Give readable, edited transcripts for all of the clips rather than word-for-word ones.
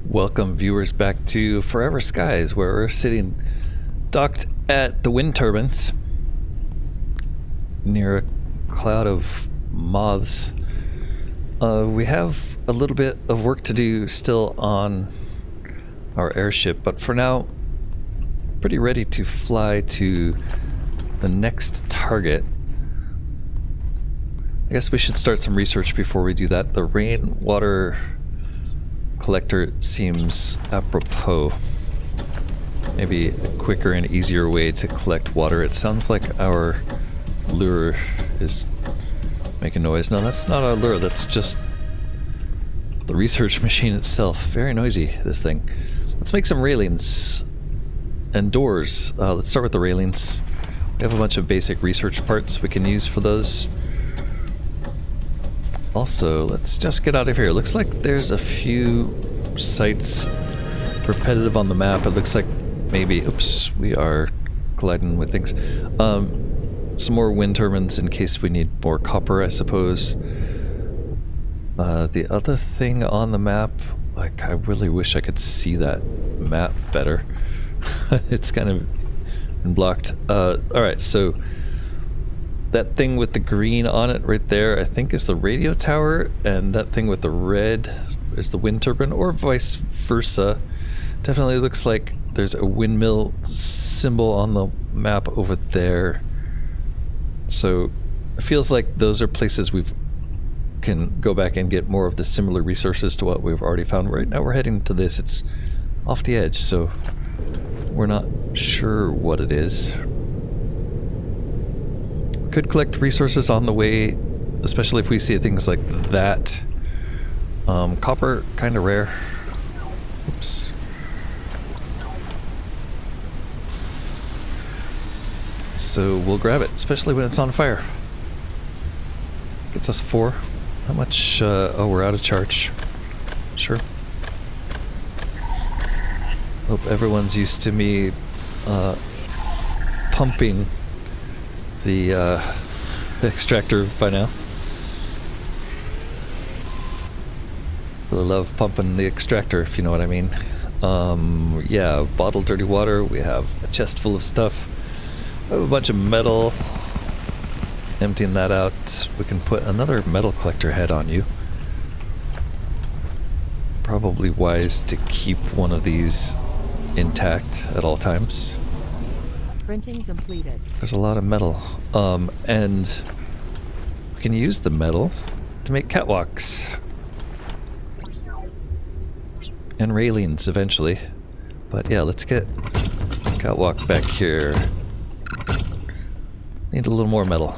Welcome viewers back to Forever Skies, where we're sitting docked at the wind turbines near a cloud of moths. We have a little bit of work to do still on our airship, but for now, pretty ready to fly to the next target. I guess we should start some research before we do that. The rainwater collector seems apropos. Maybe a quicker and easier way to collect water. It sounds like our lure is making noise. No, that's not our lure. That's just the research machine itself. Very noisy, this thing. Let's make some railings and doors. Let's start with the railings. We have a bunch of basic research parts we can use for those. Also, let's just get out of here. Looks like there's a few sites repetitive on the map. It looks like maybe, oops, we are colliding with things. Some more wind turbines in case we need more copper, I suppose. The other thing on the map, like, I really wish I could see that map better. It's kind of been blocked. Alright, so that thing with the green on it right there, I think is the radio tower, and that thing with the red is the wind turbine, or vice versa. Definitely looks like there's a windmill symbol on the map over there. So it feels like those are places we can go back and get more of the similar resources to what we've already found. Right now we're heading to this. It's off the edge, so we're not sure what it is. Could collect resources on the way, especially if we see things like that. Copper, kind of rare. Oops. So we'll grab it, especially when it's on fire. Gets us 4. How much? Oh, we're out of charge. Sure. Hope everyone's used to me pumping the extractor by now. Really love pumping the extractor, if you know what I mean. Yeah, bottled dirty water. We have a chest full of stuff. We have a bunch of metal. Emptying that out, we can put another metal collector head on you. Probably wise to keep one of these intact at all times. Printing completed. There's a lot of metal. And we can use the metal to make catwalks. And railings eventually. But yeah, let's get catwalk back here. Need a little more metal.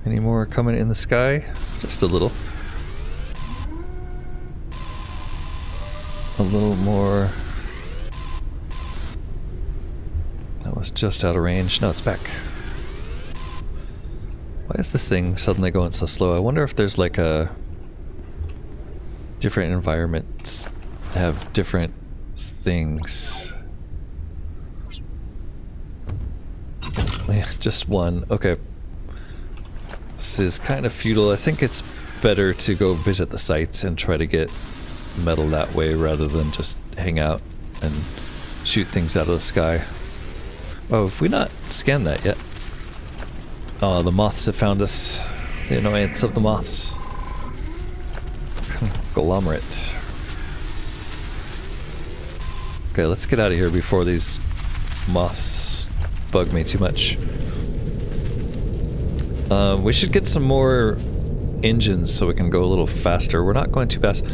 Any more coming in the sky? Just a little. A little more. That was just out of range. No, it's back. Why is this thing suddenly going so slow? I wonder if there's like a different environments have different things. Yeah, just one. Okay. This is kind of futile. I think it's better to go visit the sites and try to get metal that way rather than just hang out and shoot things out of the sky. Oh, have we not scanned that yet? Oh, the moths have found us. The annoyance of the moths. Conglomerate. Okay, let's get out of here before these moths bug me too much. We should get some more engines so we can go a little faster. We're not going too fast.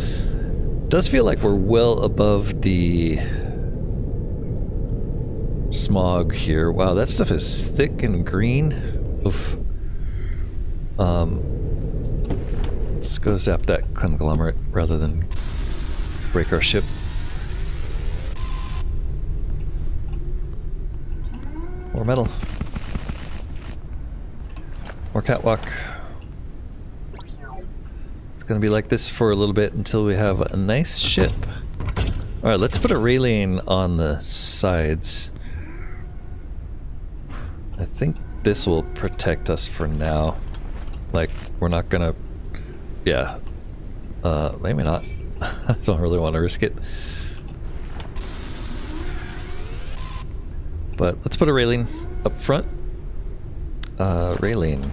Does feel like we're well above the smog here. Wow, that stuff is thick and green. Oof. Let's go zap that conglomerate rather than break our ship. More metal. More catwalk. It's gonna be like this for a little bit until we have a nice ship. Alright, let's put a railing on the sides. I think this will protect us for now. Like, we're not gonna... Yeah. Maybe not. I don't really want to risk it. But let's put a railing up front. Railing.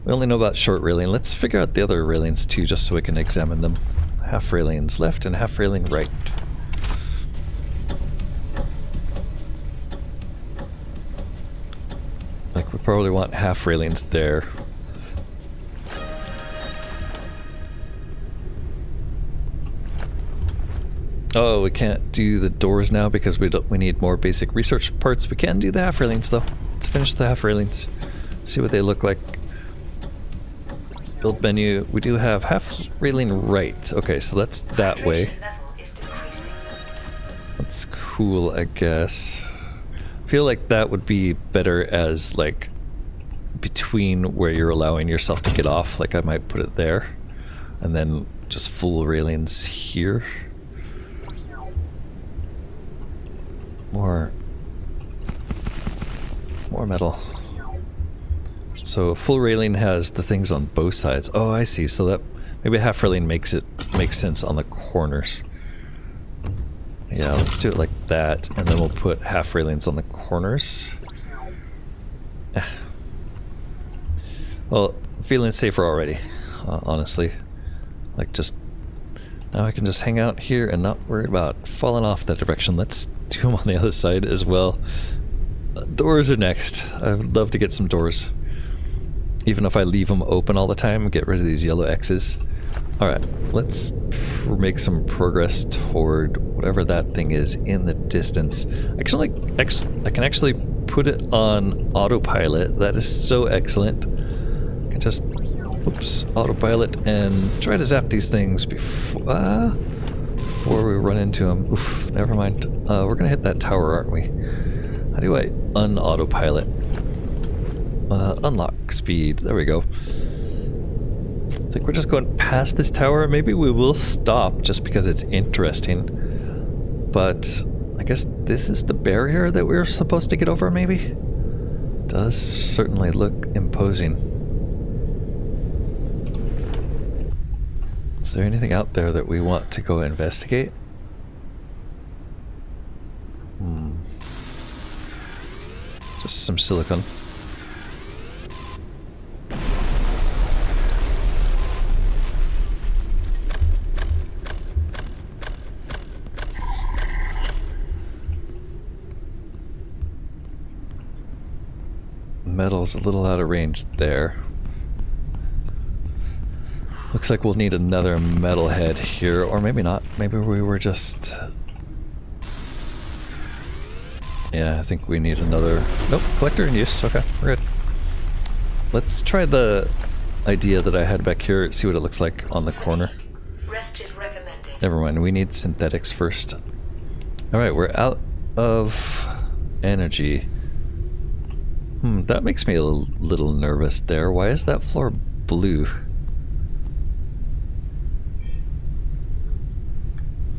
We only know about short railing. Let's figure out the other railings too, just so we can examine them. Half railings left and half railing right. Like, we probably want half railings there. Oh, we can't do the doors now because we need more basic research parts. We can do the half railings though. Let's finish the half railings. See what they look like. Build menu. We do have half railing right. Okay, so that's that way. That's cool, I guess. I feel like that would be better as like between where you're allowing yourself to get off. Like I might put it there, and then just full railings here. More metal. So full railing has the things on both sides. Oh, I see. So that maybe half railing makes sense on the corners. Yeah, let's do it like that, and then we'll put half railings on the corners. Well, I'm feeling safer already, honestly. Like, just now I can just hang out here and not worry about falling off that direction. Let's do them on the other side as well. Doors are next. I would love to get some doors. Even if I leave them open all the time, get rid of these yellow X's. Alright, let's make some progress toward whatever that thing is in the distance. Actually, I can actually put it on autopilot. That is so excellent. I can just, oops, autopilot and try to zap these things before we run into them. Oof, never mind. We're gonna hit that tower, aren't we? How do I un-autopilot? Unlock speed. There we go. I think we're just going past this tower. Maybe we will stop just because it's interesting. But I guess this is the barrier that we're supposed to get over, maybe? Does certainly look imposing. Is there anything out there that we want to go investigate? Just some silicon. Metal's a little out of range there. Looks like we'll need another metal head here, or maybe not. Maybe we were just... Yeah, I think we need another... Nope, collector in use. Okay, we're good. Let's try the idea that I had back here, see what it looks like on the corner. Rest is recommended. Never mind, we need synthetics first. Alright, we're out of energy. That makes me a little nervous there. Why is that floor blue?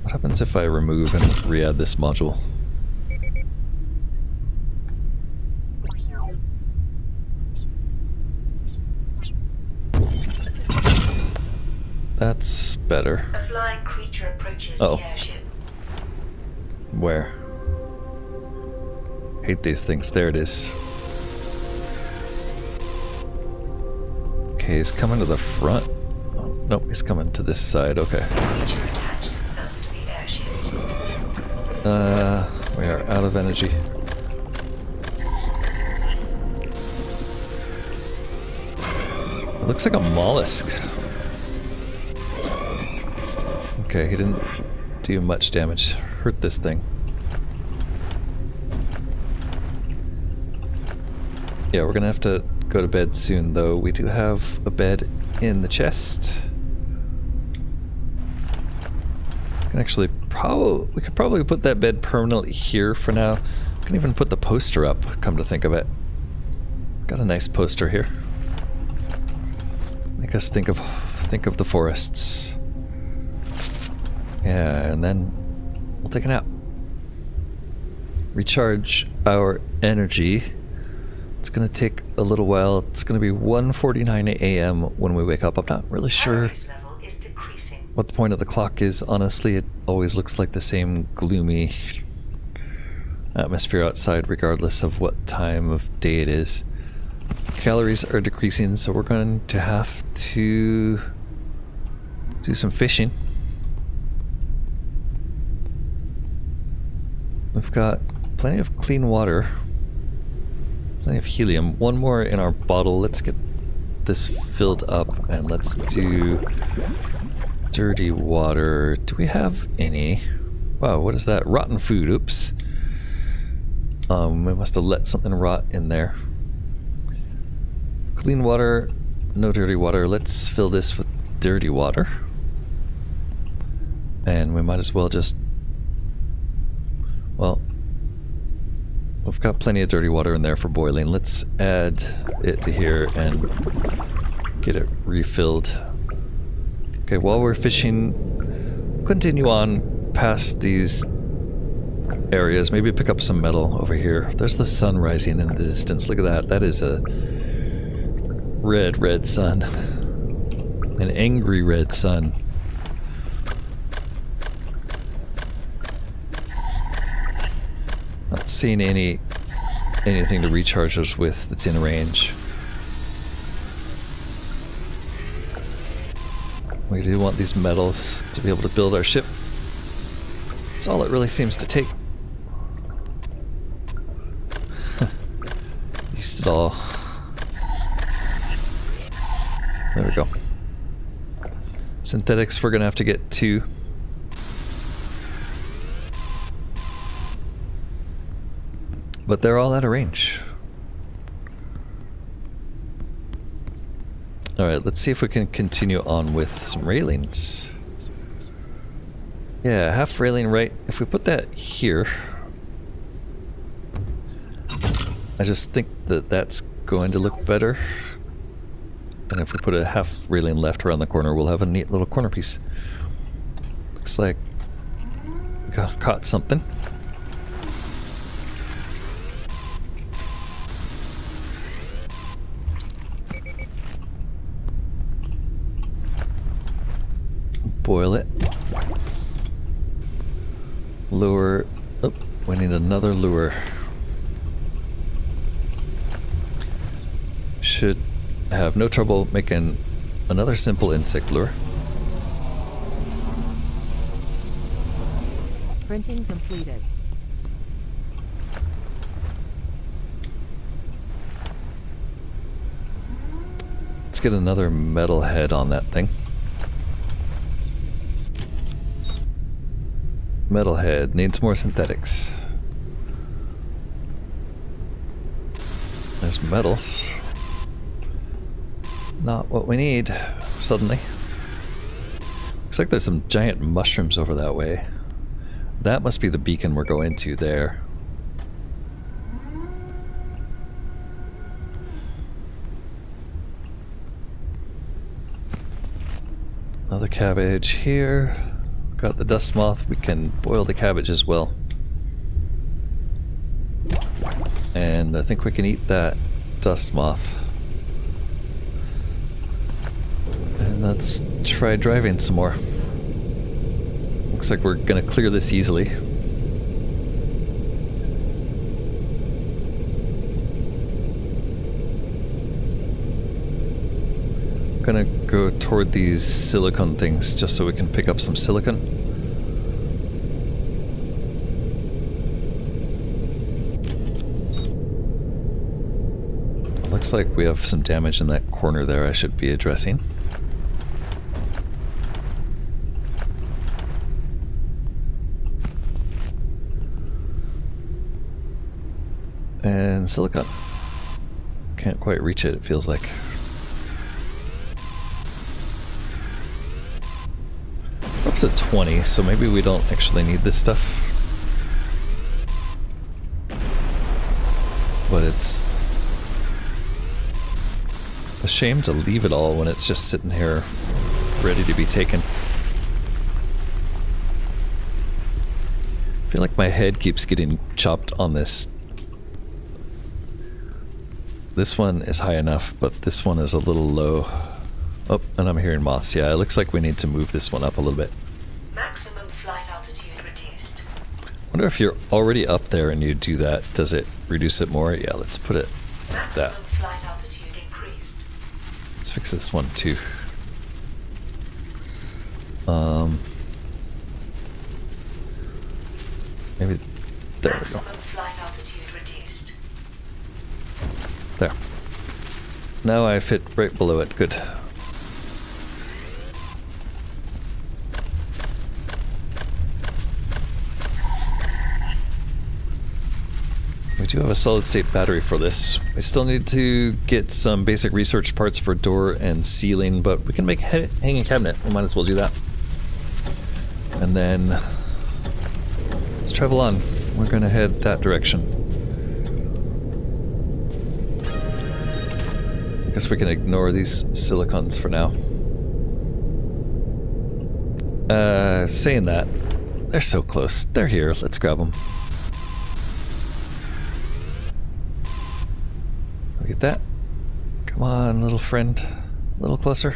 What happens if I remove and re-add this module? That's better. A flying creature approaches Uh-oh. the airship. Where? Hate these things. There it is. Okay, he's coming to the front. Oh, nope, he's coming to this side. Okay. Creature attached itself to the airship. We are out of energy. It looks like a mollusk. Okay, he didn't do much damage. Hurt this thing. Yeah, we're gonna have to go to bed soon, though. We do have a bed in the chest. Can actually we could probably put that bed permanently here for now. We can even put the poster up, come to think of it. Got a nice poster here. Make us think of the forests. Yeah, and then we'll take a nap. Recharge our energy. It's gonna take a little while. It's gonna be 1:49 a.m. when we wake up. I'm not really sure Aries level is decreasing. what the point of the clock is. Honestly, it always looks like the same gloomy atmosphere outside regardless of what time of day it is. Calories are decreasing, so we're going to have to do some fishing. We've got plenty of clean water, plenty of helium. One more in our bottle. Let's get this filled up and let's do dirty water. Do we have any? Wow, what is that? Rotten food. Oops. We must have let something rot in there. Clean water, no dirty water. Let's fill this with dirty water. And we might as well just... Well, we've got plenty of dirty water in there for boiling. Let's add it to here and get it refilled. Okay, while we're fishing, continue on past these areas. Maybe pick up some metal over here. There's the sun rising in the distance. Look at that. That is a red sun. An angry red sun. Not seeing anything to recharge us with that's in range. We do want these metals to be able to build our ship. That's all it really seems to take. Used it all. There we go. Synthetics we're gonna have to get 2. But they're all out of range. Alright, let's see if we can continue on with some railings. Yeah, half railing right. If we put that here, I just think that that's going to look better. And if we put a half railing left around the corner, we'll have a neat little corner piece. Looks like we caught something. Boil it. Lure. Oh, we need another lure. Should have no trouble making another simple insect lure. Printing completed. Let's get another metal head on that thing. Metalhead needs more synthetics. There's metals. Not what we need, suddenly. Looks like there's some giant mushrooms over that way. That must be the beacon we're going to there. Another cabbage here. Got the dust moth. We can boil the cabbage as well. And I think we can eat that dust moth. And let's try driving some more. Looks like we're gonna clear this easily. Gonna go toward these silicon things just so we can pick up some silicon. Looks like we have some damage in that corner there I should be addressing. And silicon. Can't quite reach it, it feels like. Up to 20, so maybe we don't actually need this stuff. But it's a shame to leave it all when it's just sitting here ready to be taken. I feel like my head keeps getting chopped on this This one is high enough, but this one is a little low. Oh, and I'm hearing moths. Yeah, it looks like we need to move this one up a little bit. Maximum flight altitude reduced. Wonder if you're already up there and you do that, does it reduce it more? Yeah, let's put it Maximum that. flight altitude increased. Let's fix this one too. Maybe there we Maximum go. flight altitude reduced. There. Now I fit right below it. Good. We do have a solid state battery for this. We still need to get some basic research parts for door and ceiling, but we can make hanging cabinet. We might as well do that. And then let's travel on. We're gonna head that direction. I guess we can ignore these silicons for now. Saying that, they're so close. They're here. Let's grab them. Look at that. Come on, little friend. A little closer.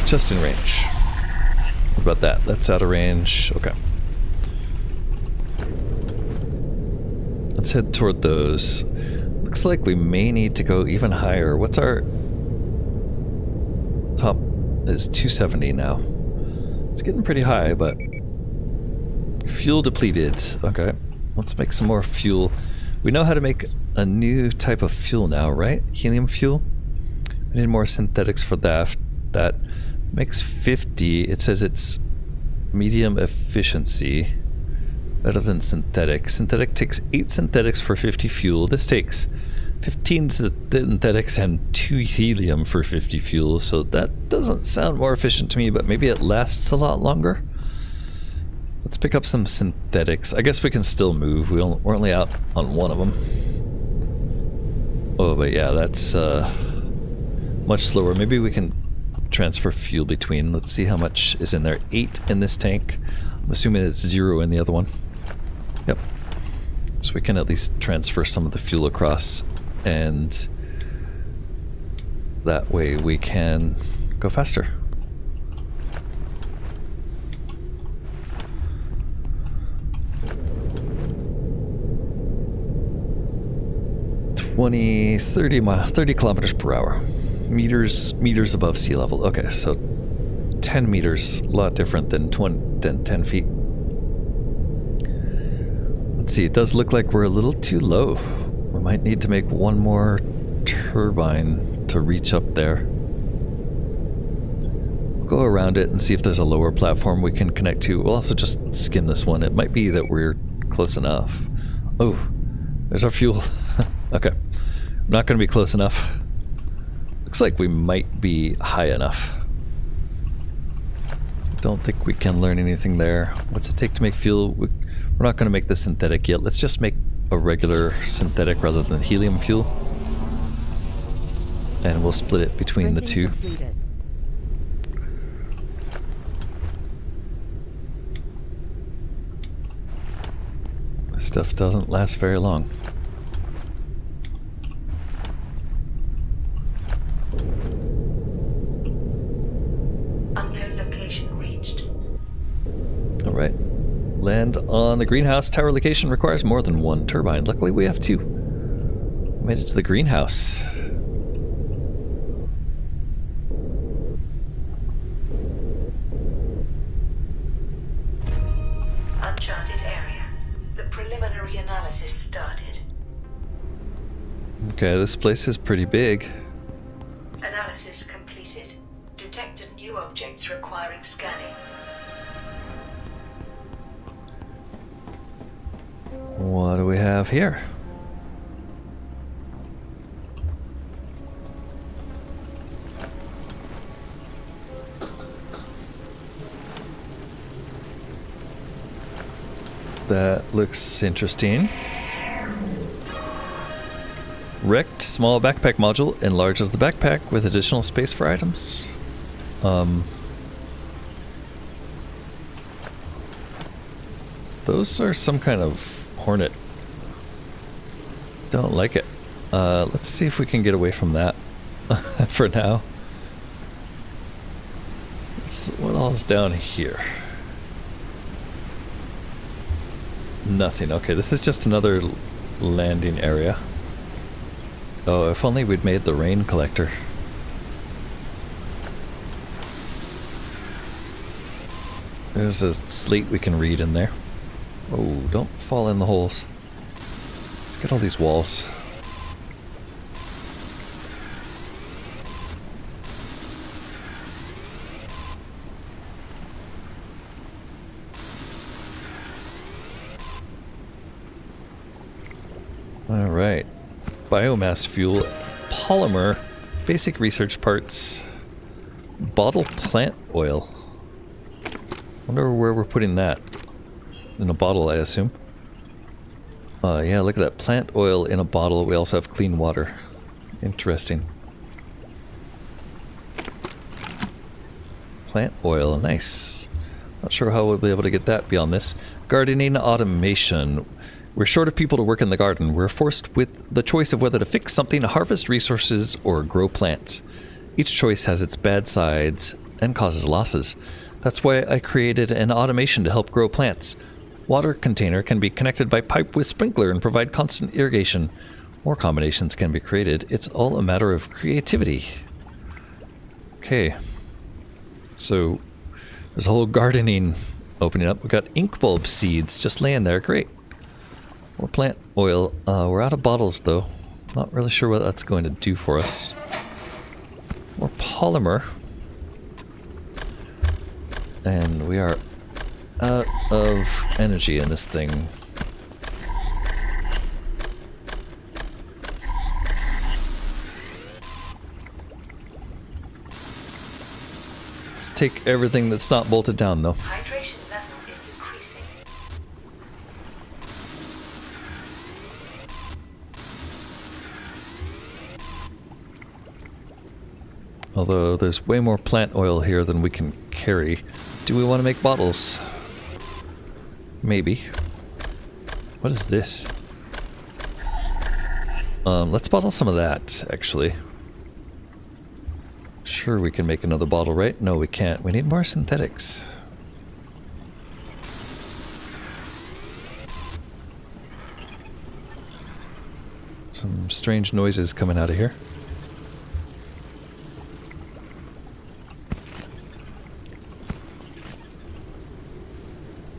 Just in range. What about that? That's out of range. Okay. Let's head toward those. Looks like we may need to go even higher. What's our top? Is 270 now. It's getting pretty high, but fuel depleted. Okay. Let's make some more fuel. We know how to make a new type of fuel now, right? Helium fuel. We need more synthetics for that. That makes 50. It says it's medium efficiency. Better than synthetic. Synthetic takes 8 synthetics for 50 fuel. This takes 15 synthetics and 2 helium for 50 fuel. So that doesn't sound more efficient to me, but maybe it lasts a lot longer. Let's pick up some synthetics. I guess we can still move. We're only out on one of them. Oh, but yeah, that's much slower. Maybe we can transfer fuel between. Let's see how much is in there. 8 in this tank. I'm assuming it's 0 in the other one. Yep. So we can at least transfer some of the fuel across, and that way we can go faster. $30 kilometers per hour. Meters above sea level. Okay, so 10 meters, a lot different than 10 feet. Let's see, it does look like we're a little too low. We might need to make one more turbine to reach up there. We'll go around it and see if there's a lower platform we can connect to. We'll also just skim this one. It might be that we're close enough. Oh, there's our fuel. Okay, I'm not going to be close enough. Looks like we might be high enough. Don't think we can learn anything there. What's it take to make fuel? We're not going to make the synthetic yet. Let's just make a regular synthetic rather than helium fuel. And we'll split it between the two. Completed. This stuff doesn't last very long. Unknown location reached. Alright. Land on the greenhouse. Tower location requires more than 1 turbine. Luckily we have 2. Made it to the greenhouse. Uncharted area. The preliminary analysis started. Okay, this place is pretty big. Analysis completed. Detected new objects requiring scanning. What do we have here? That looks interesting. Wrecked small backpack module enlarges the backpack with additional space for items. Those are some kind of hornet. Don't like it. Let's see if we can get away from that for now. What all's down here? Nothing. Okay, this is just another landing area. Oh, if only we'd made the rain collector. There's a slate we can read in there. Oh, don't fall in the holes. Let's get all these walls. Alright. Biomass fuel, polymer, basic research parts, bottle plant oil. Wonder where we're putting that. In a bottle, I assume. Yeah, look at that. Plant oil in a bottle. We also have clean water. Interesting. Plant oil, nice. Not sure how we'll be able to get that beyond this. Gardening automation. We're short of people to work in the garden. We're forced with the choice of whether to fix something, harvest resources, or grow plants. Each choice has its bad sides and causes losses. That's why I created an automation to help grow plants. Water container can be connected by pipe with sprinkler and provide constant irrigation. More combinations can be created. It's all a matter of creativity. Okay. So, there's a whole gardening opening up. We've got ink bulb seeds just laying there. Great. More plant oil. We're out of bottles, though. Not really sure what that's going to do for us. More polymer. And we are out of energy in this thing. Let's take everything that's not bolted down, though. Hydration level is decreasing. Although there's way more plant oil here than we can carry. Do we want to make bottles? Maybe. What is this? Let's bottle some of that, actually. Sure, we can make another bottle, right? No, we can't. We need more synthetics. Some strange noises coming out of here.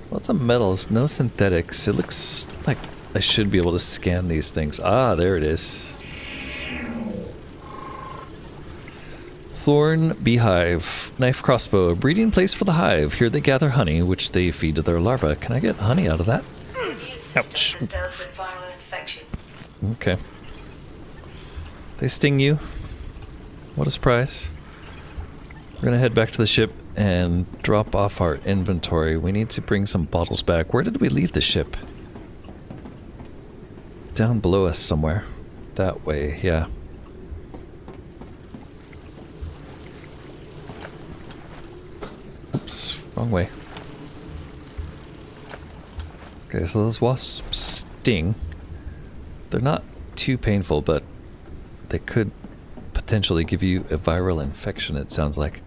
Lots of metals, no synthetics. It looks like I should be able to scan these things. Ah, there it is. Thorn Beehive. Knife crossbow. A breeding place for the hive. Here they gather honey, which they feed to their larvae. Can I get honey out of that? The immune system Ouch. has dealt with viral infection. Okay. They sting you. What a surprise. We're gonna head back to the ship and drop off our inventory. We need to bring some bottles back. Where did we leave the ship? Down below us somewhere. That way, yeah. Oops, wrong way. Okay, so those wasps sting. They're not too painful, but they could potentially give you a viral infection, it sounds like.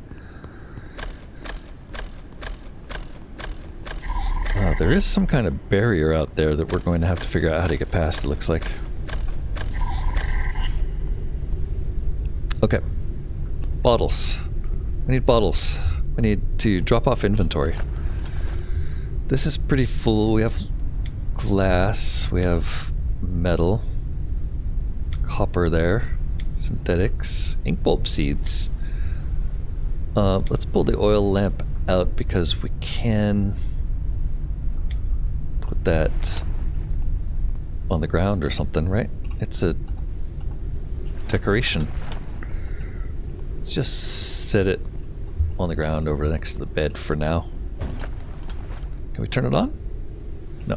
There is some kind of barrier out there that we're going to have to figure out how to get past, it looks like. Okay. Bottles. We need bottles. We need to drop off inventory. This is pretty full. We have glass. We have metal. Copper there. Synthetics. Ink bulb seeds. Let's pull the oil lamp out because we can put that on the ground or something, right? It's a decoration. Let's just set it on the ground over next to the bed for now. Can we turn it on? No.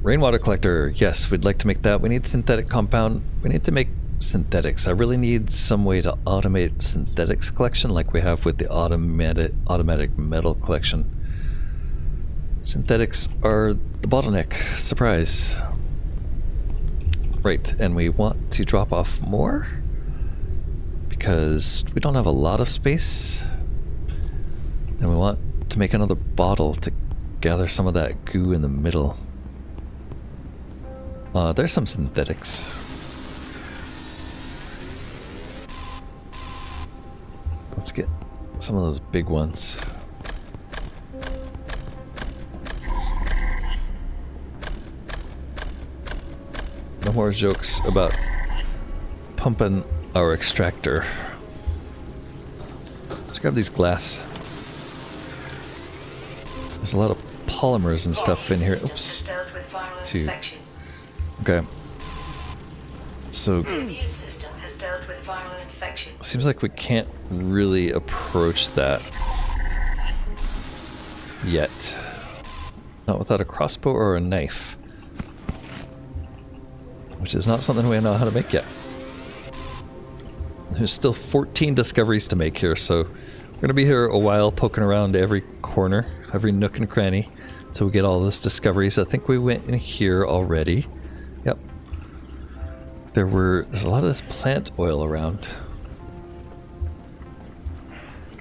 Rainwater collector. Yes, we'd like to make that. We need synthetic compound. We need to make synthetics. I really need some way to automate synthetics collection like we have with the automatic metal collection. Synthetics are the bottleneck. Surprise. Right, and we want to drop off more because we don't have a lot of space. And we want to make another bottle to gather some of that goo in the middle. There's some synthetics. Let's get some of those big ones. No more jokes about pumping our extractor. Let's grab these glass. There's a lot of polymers and stuff in here. Oops. Two. Okay. So The immune system has dealt with viral infection. seems like we can't really approach that yet. Not without a crossbow or a knife. Which is not something we know how to make yet. There's still 14 discoveries to make here, so we're going to be here a while poking around every corner, every nook and cranny, until we get all those discoveries. I think we went in here already. Yep. There's a lot of this plant oil around.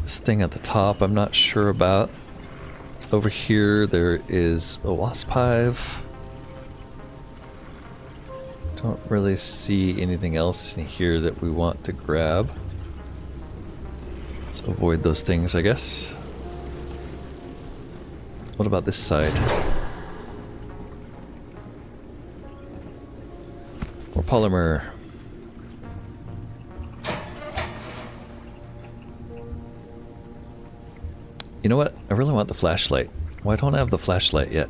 This thing at the top I'm not sure about. Over here there is a wasp hive. Don't really see anything else in here that we want to grab. Let's avoid those things, I guess. What about this side? More polymer. You know what? I really want the flashlight. Why don't I have the flashlight yet?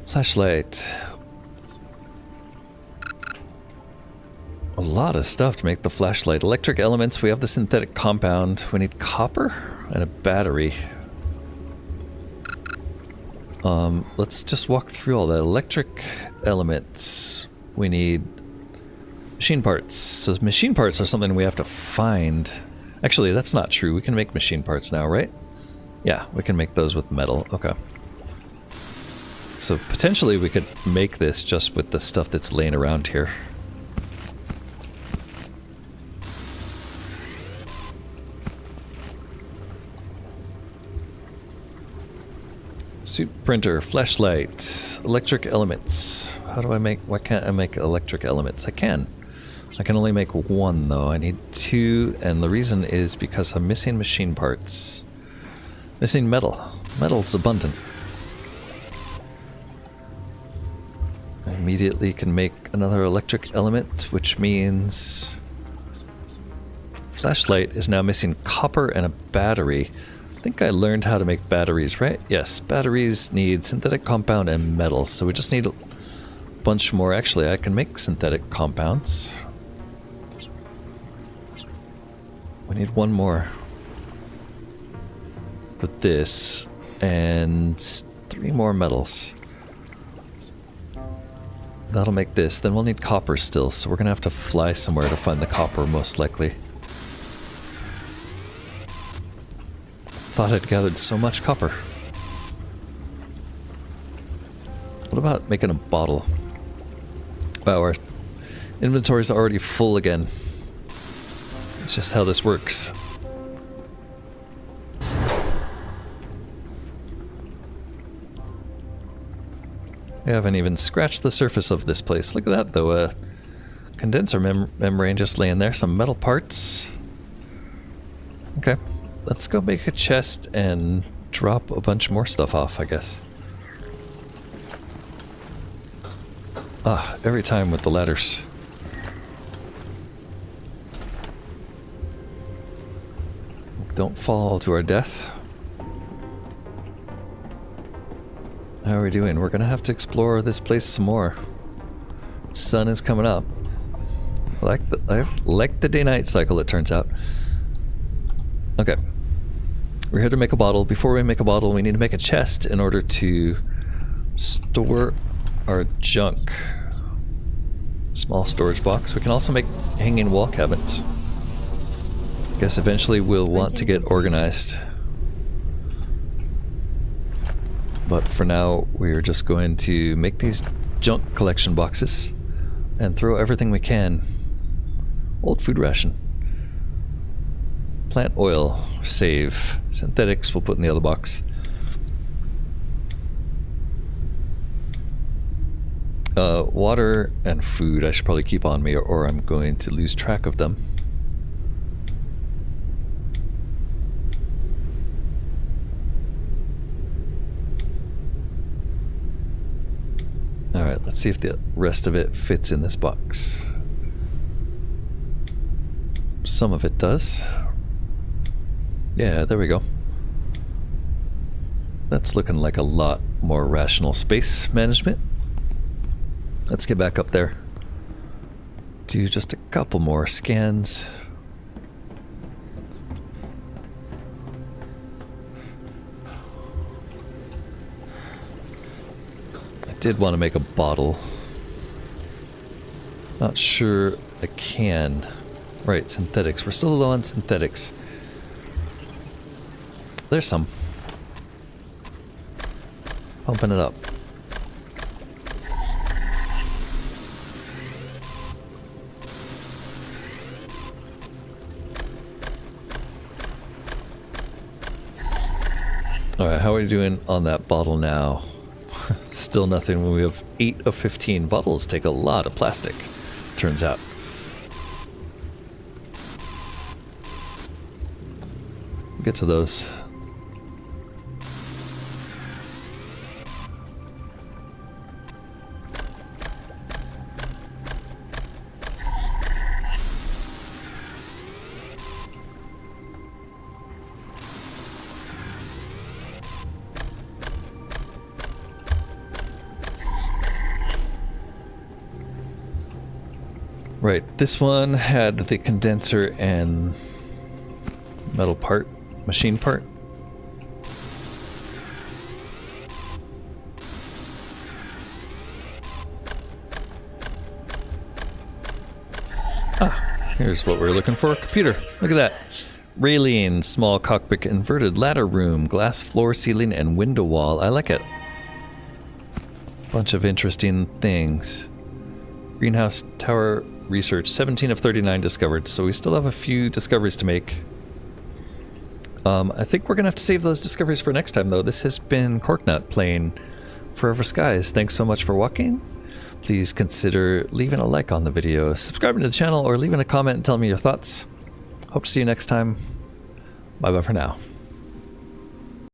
Flashlight. A lot of stuff to make the flashlight. Electric elements, we have the synthetic compound. We need copper and a battery. Let's just walk through all the electric elements. We need machine parts. So machine parts are something we have to find. Actually, that's not true. We can make machine parts now, right? Yeah, we can make those with metal. Okay. So potentially we could make this just with the stuff that's laying around here. Suit printer, flashlight, electric elements. How do I make, why can't I make electric elements? I can. I can only make one though. I need two, and the reason is because I'm missing machine parts. Missing metal. Metal's abundant. I immediately can make another electric element, which means flashlight is now missing copper and a battery. I think I learned how to make batteries, right? Yes, batteries need synthetic compound and metals, so we just need a bunch more. Actually, I can make synthetic compounds. We need one more for this, and 3 more metals. That'll make this. Then we'll need copper still, so we're gonna have to fly somewhere to find the copper, most likely. Thought I'd gathered so much copper. What about making a bottle? Wow, our inventory's already full again. It's just how this works. We haven't even scratched the surface of this place. Look at that though, condenser membrane just laying there, some metal parts. Okay. Let's go make a chest and drop a bunch more stuff off, I guess. Ah, every time with the ladders. Don't fall to our death. How are we doing? We're gonna have to explore this place some more. Sun is coming up. I like the day-night cycle, it turns out. Okay. We're here to make a bottle. Before we make a bottle, we need to make a chest in order to store our junk. Small storage box. We can also make hanging wall cabinets. Guess eventually we'll want to get organized. But for now, we're just going to make these junk collection boxes and throw everything we can. Old food ration. Plant oil, save. Synthetics, we'll put in the other box. Water and food I should probably keep on me, or I'm going to lose track of them. Alright, let's see if the rest of it fits in this box. Some of it does. Yeah, there we go. That's looking like a lot more rational space management. Let's get back up there. Do just a couple more scans. I did want to make a bottle. Not sure I can. Right, synthetics. We're still low on synthetics. There's some. Pumping it up. Alright, how are we doing on that bottle now? Still nothing when we have 8 of 15. Bottles take a lot of plastic, turns out. We'll get to those. Right, this one had the condenser and metal part, machine part. Ah, here's what we're looking for. Computer, look at that. Railing, small cockpit, inverted ladder room, glass floor, ceiling, and window wall. I like it. Bunch of interesting things. Greenhouse tower research, 17 of 39 discovered, so we still have a few discoveries to make. I think we're gonna have to save those discoveries for next time, though. This has been Corknut playing Forever Skies. Thanks so much for watching. Please consider leaving a like on the video, subscribing to the channel, or leaving a comment and telling me your thoughts. Hope to see you next time. Bye bye for now.